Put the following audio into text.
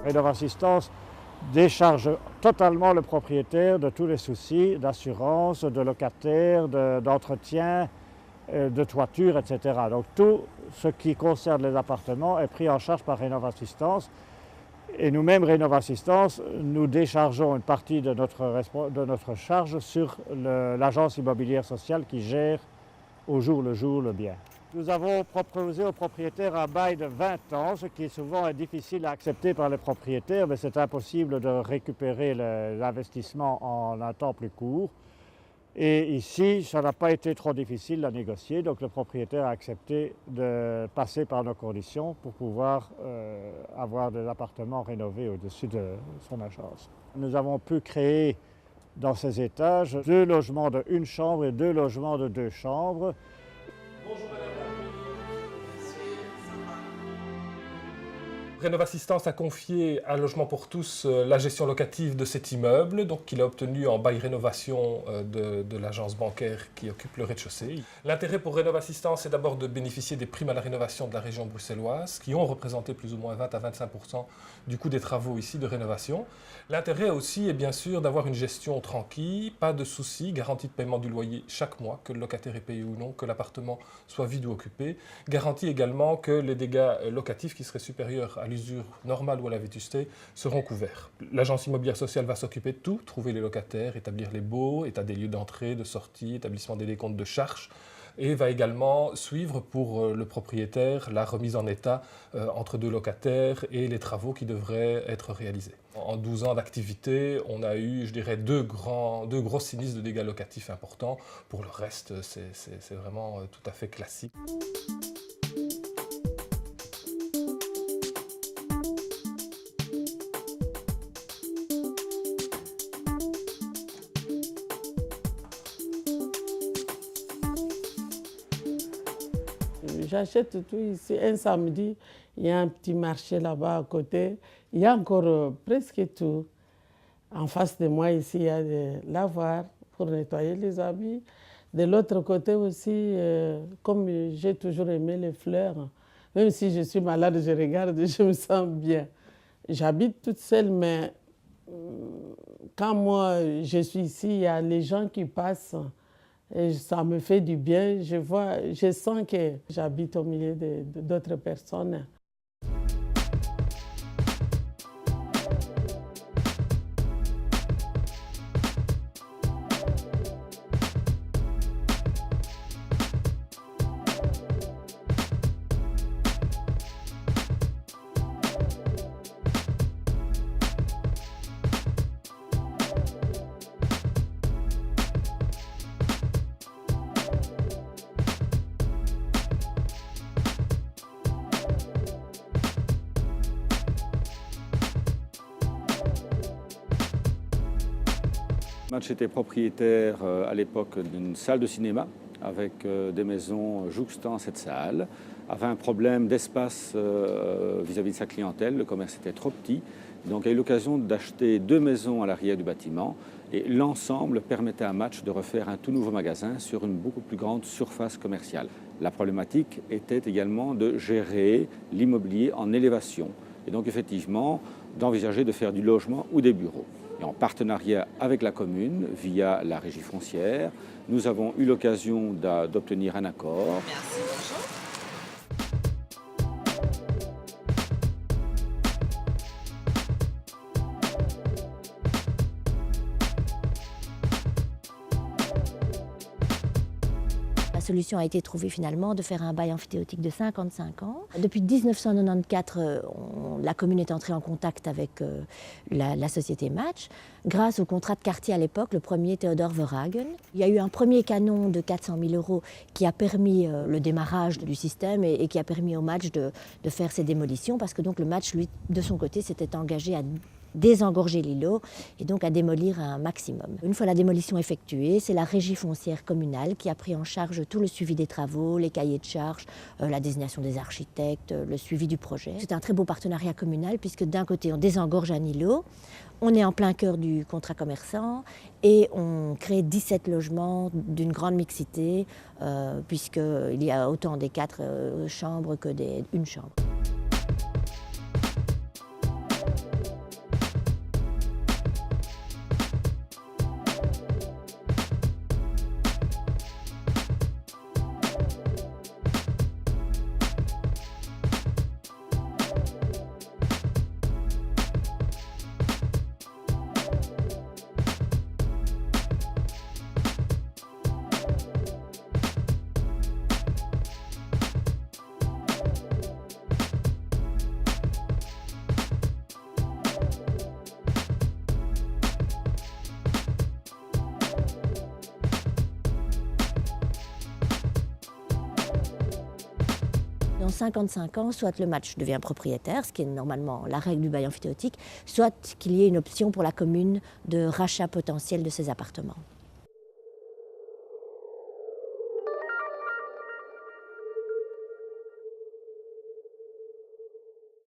Rénovassistance décharge totalement le propriétaire de tous les soucis d'assurance, de locataire, d'entretien, de toiture, etc. Donc tout ce qui concerne les appartements est pris en charge par Rénovassistance. Et nous-mêmes, Rénovassistance, nous déchargeons une partie de notre charge sur l'agence immobilière sociale qui gère au jour le bien. Nous avons proposé aux propriétaires un bail de 20 ans, ce qui souvent est difficile à accepter par les propriétaires, mais c'est impossible de récupérer l'investissement en un temps plus court. Et ici, ça n'a pas été trop difficile à négocier, donc le propriétaire a accepté de passer par nos conditions pour pouvoir avoir des appartements rénovés au-dessus de son agence. Nous avons pu créer dans ces étages 2 logements de 1 chambre et 2 logements de 2 chambres. Bonjour madame. Rénovassistance a confié à Logement pour tous la gestion locative de cet immeuble, donc qu'il a obtenu en bail rénovation de l'agence bancaire qui occupe le rez-de-chaussée. L'intérêt pour Rénovassistance est d'abord de bénéficier des primes à la rénovation de la région bruxelloise, qui ont représenté plus ou moins 20 à 25% du coût des travaux ici de rénovation. L'intérêt aussi est bien sûr d'avoir une gestion tranquille, pas de soucis, garantie de paiement du loyer chaque mois, que le locataire est payé ou non, que l'appartement soit vide ou occupé. Garantie également que les dégâts locatifs qui seraient supérieurs à l'usure normale ou à la vétusté seront couverts. L'agence immobilière sociale va s'occuper de tout, trouver les locataires, établir les baux, état des lieux d'entrée, de sortie, établissement des décomptes de charges, et va également suivre pour le propriétaire la remise en état entre 2 locataires et les travaux qui devraient être réalisés. En 12 ans d'activité, on a eu, je dirais, 2 gros sinistres de dégâts locatifs importants. Pour le reste, c'est vraiment tout à fait classique. J'achète tout ici. Un samedi, il y a un petit marché là-bas à côté. Il y a encore presque tout. En face de moi, ici, il y a des lavoirs pour nettoyer les habits. De l'autre côté aussi, comme j'ai toujours aimé les fleurs, même si je suis malade, je regarde, je me sens bien. J'habite toute seule, mais quand moi je suis ici, il y a les gens qui passent. Et ça me fait du bien, je sens que j'habite au milieu d'autres personnes. J'étais propriétaire à l'époque d'une salle de cinéma avec des maisons jouxtant cette salle, avait un problème d'espace vis-à-vis de sa clientèle, le commerce était trop petit, donc il a eu l'occasion d'acheter 2 maisons à l'arrière du bâtiment et l'ensemble permettait à Match de refaire un tout nouveau magasin sur une beaucoup plus grande surface commerciale. La problématique était également de gérer l'immobilier en élévation et donc effectivement d'envisager de faire du logement ou des bureaux. Et en partenariat avec la commune, via la régie foncière, nous avons eu l'occasion d'obtenir un accord. Merci, bonjour. solution a été trouvée finalement de faire un bail emphytéotique de 55 ans. Depuis 1994, la commune est entrée en contact avec la société Match, grâce au contrat de quartier à l'époque, le premier Theodor Verhagen. Il y a eu un premier canon de 400 000 € qui a permis le démarrage du système et qui a permis au Match de faire ses démolitions, parce que donc le Match, lui, de son côté, s'était engagé à désengorger l'îlot et donc à démolir un maximum. Une fois la démolition effectuée, c'est la régie foncière communale qui a pris en charge tout le suivi des travaux, les cahiers de charges, la désignation des architectes, le suivi du projet. C'est un très beau partenariat communal puisque d'un côté on désengorge un îlot, on est en plein cœur du contrat commerçant et on crée 17 logements d'une grande mixité puisqu'il y a autant des 4 chambres que d'une chambre. Dans 55 ans, soit le Match devient propriétaire, ce qui est normalement la règle du bail emphytéotique, soit qu'il y ait une option pour la commune de rachat potentiel de ses appartements.